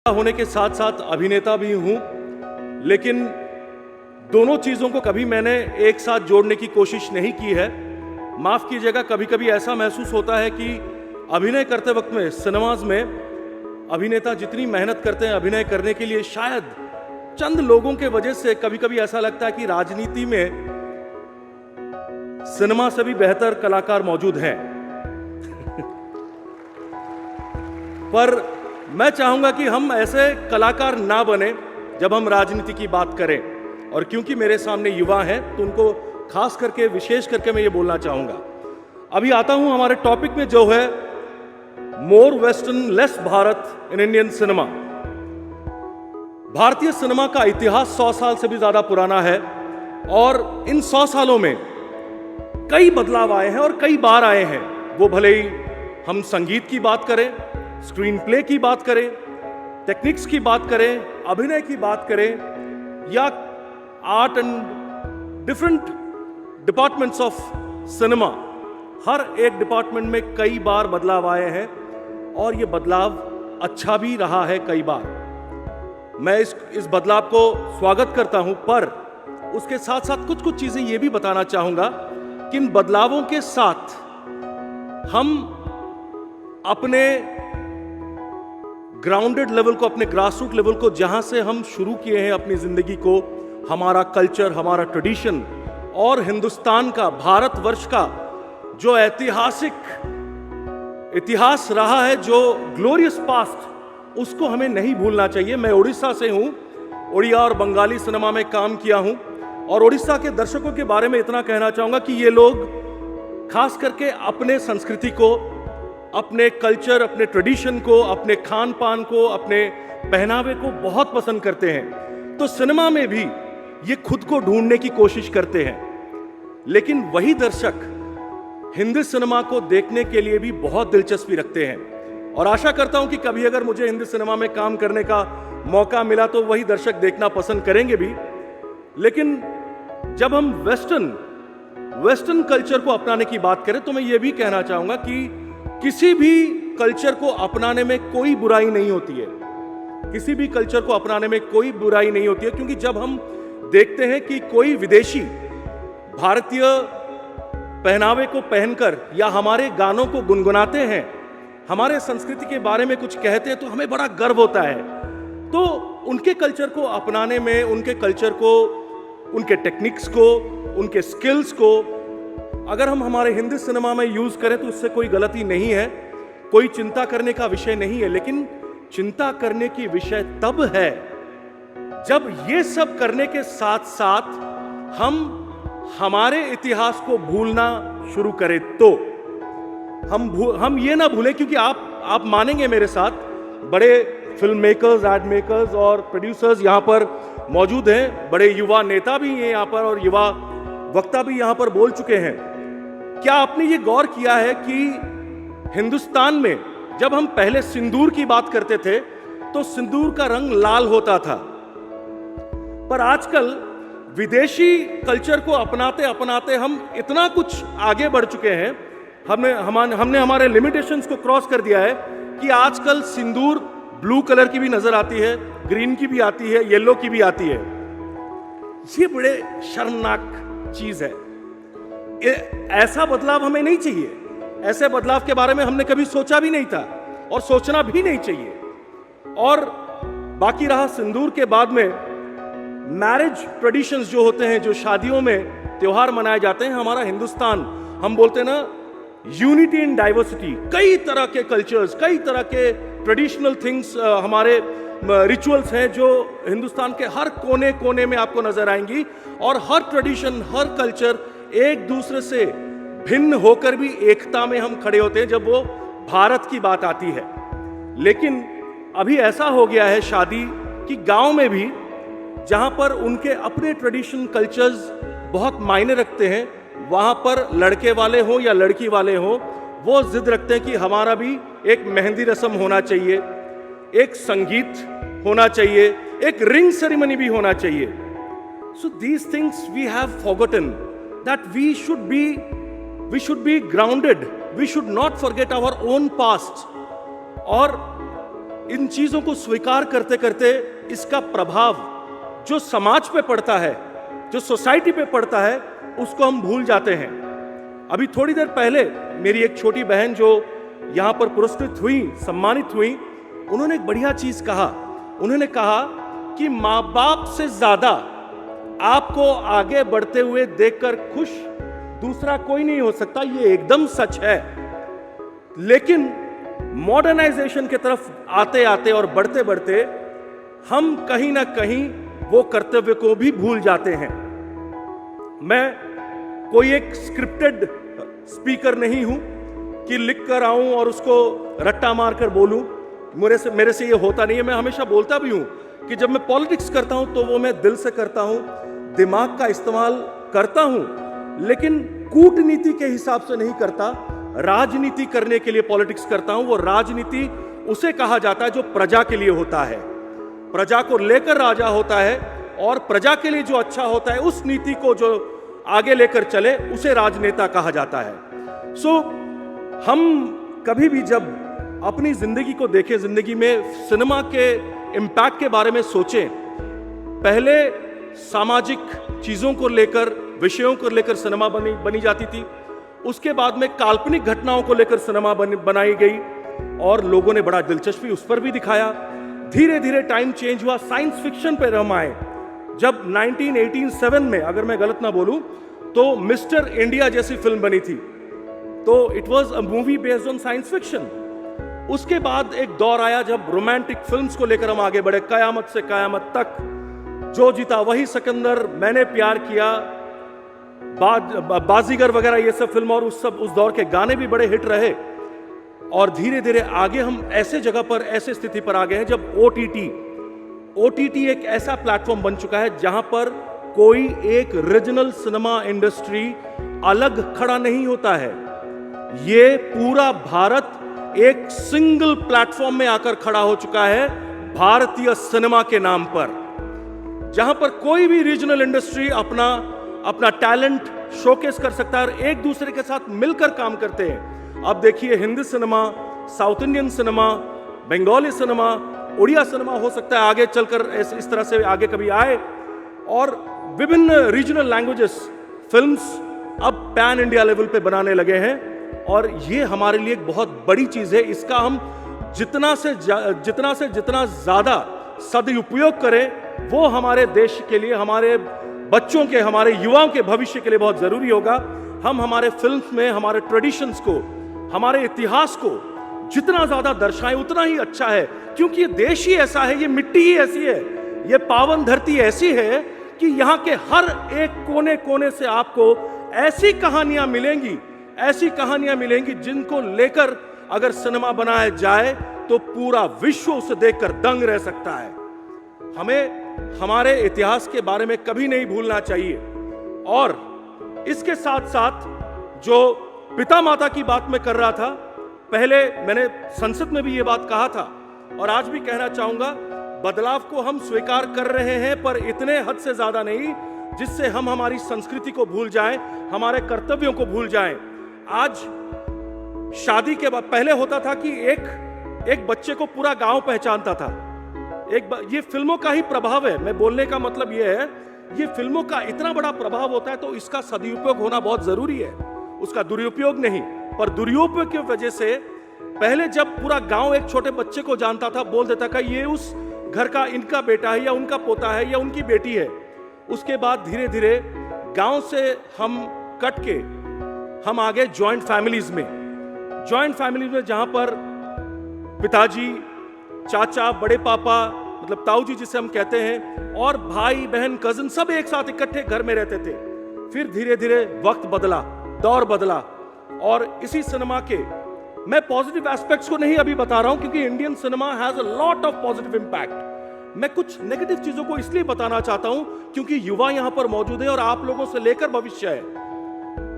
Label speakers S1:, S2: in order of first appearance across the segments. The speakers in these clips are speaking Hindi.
S1: होने के साथ साथ अभिनेता भी हूं, लेकिन दोनों चीजों को कभी मैंने एक साथ जोड़ने की कोशिश नहीं की है। माफ कीजिएगा, कभी कभी ऐसा महसूस होता है कि अभिनय करते वक्त में सिनेमाज में अभिनेता जितनी मेहनत करते हैं अभिनय करने के लिए, शायद चंद लोगों के वजह से कभी कभी ऐसा लगता है कि राजनीति में सिनेमा से भी बेहतर कलाकार मौजूद हैं। पर मैं चाहूंगा कि हम ऐसे कलाकार ना बने जब हम राजनीति की बात करें, और क्योंकि मेरे सामने युवा हैं तो उनको खास करके विशेष करके मैं ये बोलना चाहूंगा। अभी आता हूं हमारे टॉपिक में, जो है more western less Bharat in Indian cinema. भारतीय सिनेमा का इतिहास 100 साल से भी ज्यादा पुराना है, और इन 100 सालों में कई बदलाव आए हैं और कई बार आए हैं। वो भले ही हम संगीत की बात करें, स्क्रीन प्ले की बात करें, टेक्निक्स की बात करें, अभिनय की बात करें, या art and different departments of cinema, हर एक डिपार्टमेंट में कई बार बदलाव आए हैं और ये बदलाव अच्छा भी रहा है कई बार। मैं इस बदलाव को स्वागत करता हूं, पर उसके साथ साथ कुछ कुछ चीजें ये भी बताना चाहूंगा कि इन बदलावों के साथ हम अपने ग्राउंडेड लेवल को, अपने ग्रासरूट लेवल को, जहां से हम शुरू किए हैं अपनी जिंदगी को, हमारा कल्चर, हमारा ट्रेडिशन और हिंदुस्तान का, भारतवर्ष का जो ऐतिहासिक इतिहास रहा है, जो ग्लोरियस पास्ट, उसको हमें नहीं भूलना चाहिए। मैं उड़ीसा से हूं, उड़िया और बंगाली सिनेमा में काम किया हूं, और उड़ीसा के दर्शकों के बारे में इतना कहना चाहूंगा कि ये लोग खास करके अपने संस्कृति को, अपने कल्चर, अपने ट्रेडिशन को, अपने खान पान को, अपने पहनावे को बहुत पसंद करते हैं। तो सिनेमा में भी ये खुद को ढूंढने की कोशिश करते हैं, लेकिन वही दर्शक हिंदी सिनेमा को देखने के लिए भी बहुत दिलचस्पी रखते हैं। और आशा करता हूं कि कभी अगर मुझे हिंदी सिनेमा में काम करने का मौका मिला तो वही दर्शक देखना पसंद करेंगे भी। लेकिन जब हम वेस्टर्न कल्चर को अपनाने की बात करें तो मैं ये भी कहना चाहूंगा कि किसी भी कल्चर को अपनाने में कोई बुराई नहीं होती है। किसी भी कल्चर को अपनाने में कोई बुराई नहीं होती है, क्योंकि जब हम देखते हैं कि कोई विदेशी भारतीय पहनावे को पहनकर या हमारे गानों को गुनगुनाते हैं, हमारे संस्कृति के बारे में कुछ कहते हैं, तो हमें बड़ा गर्व होता है। तो उनके कल्चर को अपनाने में, उनके कल्चर को, उनके टेक्निक्स को, उनके स्किल्स को अगर हम हमारे हिंदी सिनेमा में यूज करें तो उससे कोई गलती नहीं है, कोई चिंता करने का विषय नहीं है। लेकिन चिंता करने की विषय तब है जब ये सब करने के साथ साथ हम हमारे इतिहास को भूलना शुरू करें। तो हम ये ना भूलें, क्योंकि आप मानेंगे मेरे साथ, बड़े फिल्म मेकर्स, एड मेकर्स और प्रोड्यूसर्स यहाँ पर मौजूद हैं, बड़े युवा नेता भी हैं यहाँ पर, और युवा वक्ता भी यहाँ पर बोल चुके हैं। क्या आपने ये गौर किया है कि हिंदुस्तान में जब हम पहले सिंदूर की बात करते थे तो सिंदूर का रंग लाल होता था, पर आजकल विदेशी कल्चर को अपनाते अपनाते हम इतना कुछ आगे बढ़ चुके हैं, हमने हमारे लिमिटेशंस को क्रॉस कर दिया है कि आजकल सिंदूर ब्लू कलर की भी नजर आती है, ग्रीन की भी आती है, येलो की भी आती है। ये बड़े शर्मनाक चीज है। ऐसा बदलाव हमें नहीं चाहिए। ऐसे बदलाव के बारे में हमने कभी सोचा भी नहीं था और सोचना भी नहीं चाहिए। और बाकी रहा सिंदूर के बाद में मैरिज ट्रेडिशंस जो होते हैं, जो शादियों में त्योहार मनाए जाते हैं, हमारा हिंदुस्तान, हम बोलते हैं ना यूनिटी इन डाइवर्सिटी, कई तरह के कल्चर्स, कई तरह के ट्रेडिशनल थिंग्स, हमारे रिचुअल्स हैं जो हिंदुस्तान के हर कोने कोने में आपको नजर आएंगी, और हर ट्रेडिशन, हर कल्चर एक दूसरे से भिन्न होकर भी एकता में हम खड़े होते हैं जब वो भारत की बात आती है। लेकिन अभी ऐसा हो गया है शादी कि गांव में भी, जहां पर उनके अपने ट्रेडिशन, कल्चर्स बहुत मायने रखते हैं, वहां पर लड़के वाले हो या लड़की वाले हो, वो जिद रखते हैं कि हमारा भी एक मेहंदी रस्म होना चाहिए, एक संगीत होना चाहिए, एक रिंग सेरेमनी भी होना चाहिए। So these things we have forgotten that we should be grounded, we should not forget our own past. और इन चीजों को स्वीकार करते करते इसका प्रभाव जो समाज पे पड़ता है, जो सोसाइटी पे पड़ता है, उसको हम भूल जाते हैं। अभी थोड़ी देर पहले मेरी एक छोटी बहन जो यहां पर पुरस्कृत हुई, सम्मानित हुई, उन्होंने एक बढ़िया चीज कहा। उन्होंने कहा कि माँ बाप से ज्यादा आपको आगे बढ़ते हुए देखकर खुश दूसरा कोई नहीं हो सकता। ये एकदम सच है। लेकिन मॉडर्नाइजेशन की तरफ आते आते और बढ़ते बढ़ते हम कहीं ना कहीं वो कर्तव्य को भी भूल जाते हैं। मैं कोई एक स्क्रिप्टेड स्पीकर नहीं हूं कि लिख कर आऊं और उसको रट्टा मारकर बोलूं। मेरे से ये होता नहीं है। मैं हमेशा बोलता भी हूं कि जब मैं पॉलिटिक्स करता हूं तो वो मैं दिल से करता हूं, दिमाग का इस्तेमाल करता हूं, लेकिन कूटनीति के हिसाब से नहीं करता। राजनीति करने के लिए पॉलिटिक्स करता हूं। वो राजनीति उसे कहा जाता है जो प्रजा के लिए होता है, प्रजा को लेकर राजा होता है, और प्रजा के लिए जो अच्छा होता है उस नीति को जो आगे लेकर चले उसे राजनेता कहा जाता है। सो हम कभी भी जब अपनी जिंदगी को देखें, जिंदगी में सिनेमा के इम्पैक्ट के बारे में सोचें, पहले सामाजिक चीजों को लेकर, विषयों को लेकर सिनेमा बनी जाती थी। उसके बाद में काल्पनिक घटनाओं को लेकर सिनेमा बनाई गई और लोगों ने बड़ा दिलचस्पी उस पर भी दिखाया। धीरे धीरे टाइम चेंज हुआ, साइंस फिक्शन पे हम आए। जब 1987 में, अगर मैं गलत ना बोलूं, तो मिस्टर इंडिया जैसी फिल्म बनी थी, तो it was a movie based on science fiction. उसके बाद एक दौर आया जब रोमांटिक फिल्म्स को लेकर हम आगे बढ़े, कयामत से कयामत तक, जो जीता वही सिकंदर, मैंने प्यार किया, बाजीगर वगैरह ये सब फिल्म, और उस दौर के गाने भी बड़े हिट रहे। और धीरे धीरे आगे हम ऐसे जगह पर, ऐसे स्थिति पर आ गए हैं जब ओटीटी एक ऐसा प्लेटफॉर्म बन चुका है जहां पर कोई एक रीजनल सिनेमा इंडस्ट्री अलग खड़ा नहीं होता है। ये पूरा भारत एक सिंगल प्लेटफॉर्म में आकर खड़ा हो चुका है, भारतीय सिनेमा के नाम पर, जहां पर कोई भी रीजनल इंडस्ट्री अपना टैलेंट शोकेस कर सकता है और एक दूसरे के साथ मिलकर काम करते हैं। अब देखिए, Hindi cinema, South Indian cinema, Bengali cinema, Odia cinema, हो सकता है आगे चलकर इस तरह से आगे कभी आए, और विभिन्न रीजनल लैंग्वेजेस फिल्म्स अब पैन इंडिया लेवल पे बनाने लगे हैं। और ये हमारे लिए एक बहुत बड़ी चीज है। इसका हम जितना से जितना ज्यादा सदुपयोग करें, वो हमारे देश के लिए, हमारे बच्चों के, हमारे युवाओं के भविष्य के लिए बहुत जरूरी होगा। हम हमारे फिल्म्स में हमारे ट्रेडिशंस को, हमारे इतिहास को जितना ज्यादा दर्शाएं उतना ही अच्छा है, क्योंकि ये देश ही ऐसा है, ये मिट्टी ही ऐसी है, ये पावन धरती ऐसी है कि यहाँ के हर एक कोने कोने से आपको ऐसी कहानियां मिलेंगी जिनको लेकर अगर सिनेमा बनाया जाए तो पूरा विश्व उसे देखकर दंग रह सकता है। हमें हमारे इतिहास के बारे में कभी नहीं भूलना चाहिए। और इसके साथ साथ जो पिता माता की बात मैं कर रहा था, पहले मैंने संसद में भी ये बात कहा था और आज भी कहना चाहूंगा, बदलाव को हम स्वीकार कर रहे हैं, पर इतने हद से ज्यादा नहीं जिससे हम हमारी संस्कृति को भूल जाएं, हमारे कर्तव्यों को भूल जाएं। आज शादी के बाद पहले होता था कि एक बच्चे को पूरा गांव पहचानता था। ये फिल्मों का ही प्रभाव है। मैं बोलने का मतलब ये है, ये फिल्मों का इतना बड़ा प्रभाव होता है तो इसका सदुपयोग होना बहुत जरूरी है, उसका दुरुपयोग नहीं। पर दुरुपयोग की वजह से पहले जब पूरा गांव एक छोटे बच्चे को जानता था, बोल देता था ये उस घर का इनका बेटा है या उनका पोता है या उनकी बेटी है। उसके बाद धीरे धीरे गांव से हम कट के हम आगे जॉइंट फैमिलीज में, जहां पर पिताजी, चाचा, बड़े पापा, मतलब ताऊ जी जिसे हम कहते हैं, और भाई बहन, कजिन, सब एक साथ इकट्ठे घर में रहते थे। फिर धीरे धीरे वक्त बदला, दौर बदला, और इसी सिनेमा के मैं पॉजिटिव एस्पेक्ट्स को नहीं अभी बता रहा हूं क्योंकि Indian cinema has a lot of positive impact. मैं कुछ नेगेटिव चीजों को इसलिए बताना चाहता हूं क्योंकि युवा यहां पर मौजूद है और आप लोगों से लेकर भविष्य है।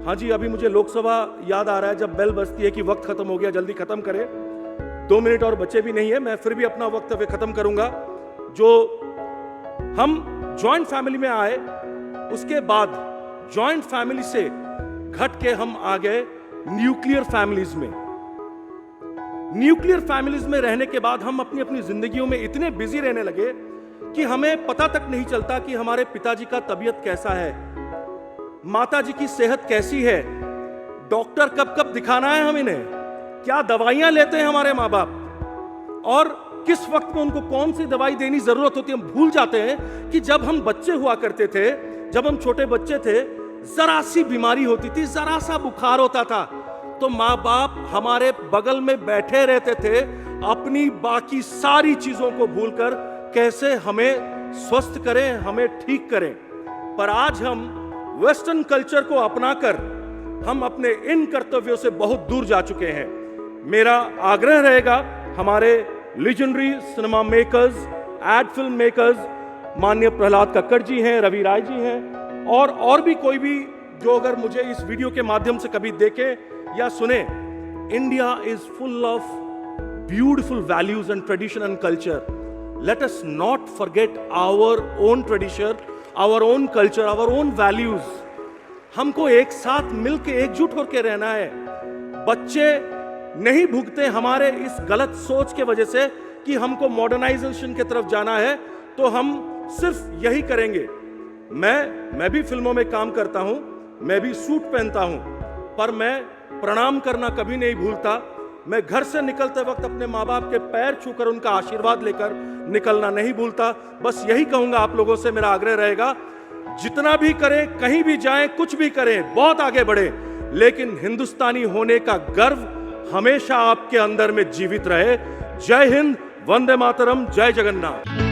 S1: हाँ जी, अभी मुझे लोकसभा याद आ रहा है, जब बेल बजती है कि वक्त खत्म हो गया, जल्दी खत्म करें, 2 मिनट और बचे भी नहीं है, मैं फिर भी अपना वक्तव्य खत्म करूंगा। जो हम जॉइंट फैमिली में आए, उसके बाद जॉइंट फैमिली से घट के हम आ गए न्यूक्लियर फैमिलीज में। न्यूक्लियर फैमिलीज में रहने के बाद हम अपनी अपनी जिंदगियों में इतने बिजी रहने लगे कि हमें पता तक नहीं चलता कि हमारे पिताजी का तबीयत कैसा है, माताजी की सेहत कैसी है, डॉक्टर कब कब दिखाना है हम इन्हें, क्या दवाइयां लेते हैं हमारे माँ बाप, और किस वक्त में उनको कौन सी दवाई देनी जरूरत होती है। हम भूल जाते हैं कि जब हम बच्चे हुआ करते थे, जब हम छोटे बच्चे थे, जरा सी बीमारी होती थी, जरा सा बुखार होता था, तो माँ बाप हमारे बगल में बैठे रहते थे, अपनी बाकी सारी चीजों को भूलकर कैसे हमें स्वस्थ करें, हमें ठीक करें। पर आज हम वेस्टर्न कल्चर को अपनाकर हम अपने इन कर्तव्यों से बहुत दूर जा चुके हैं। मेरा आग्रह रहेगा हमारे legendary cinema makers, ad film makers, माननीय प्रहलाद कक्कड़ जी हैं, रवि राय जी हैं, और भी कोई भी जो अगर मुझे इस वीडियो के माध्यम से कभी देखे या सुने, India is full of beautiful values and tradition and culture. Let us not forget our own tradition, our own culture, our own values. हमको एक साथ मिलकर एकजुट होकर रहना है। बच्चे नहीं भुगते हमारे इस गलत सोच के वजह से कि हमको मॉडर्नाइजेशन की तरफ जाना है, तो हम सिर्फ यही करेंगे। मैं भी फिल्मों में काम करता हूं, मैं भी सूट पहनता हूं, पर मैं प्रणाम करना कभी नहीं भूलता। मैं घर से निकलते वक्त अपने माँ बाप के पैर छूकर उनका आशीर्वाद लेकर निकलना नहीं भूलता। बस यही कहूंगा आप लोगों से, मेरा आग्रह रहेगा, जितना भी करें, कहीं भी जाएं, कुछ भी करें, बहुत आगे बढ़े, लेकिन हिंदुस्तानी होने का गर्व हमेशा आपके अंदर में जीवित रहे। जय हिंद, वंदे मातरम, जय जगन्नाथ।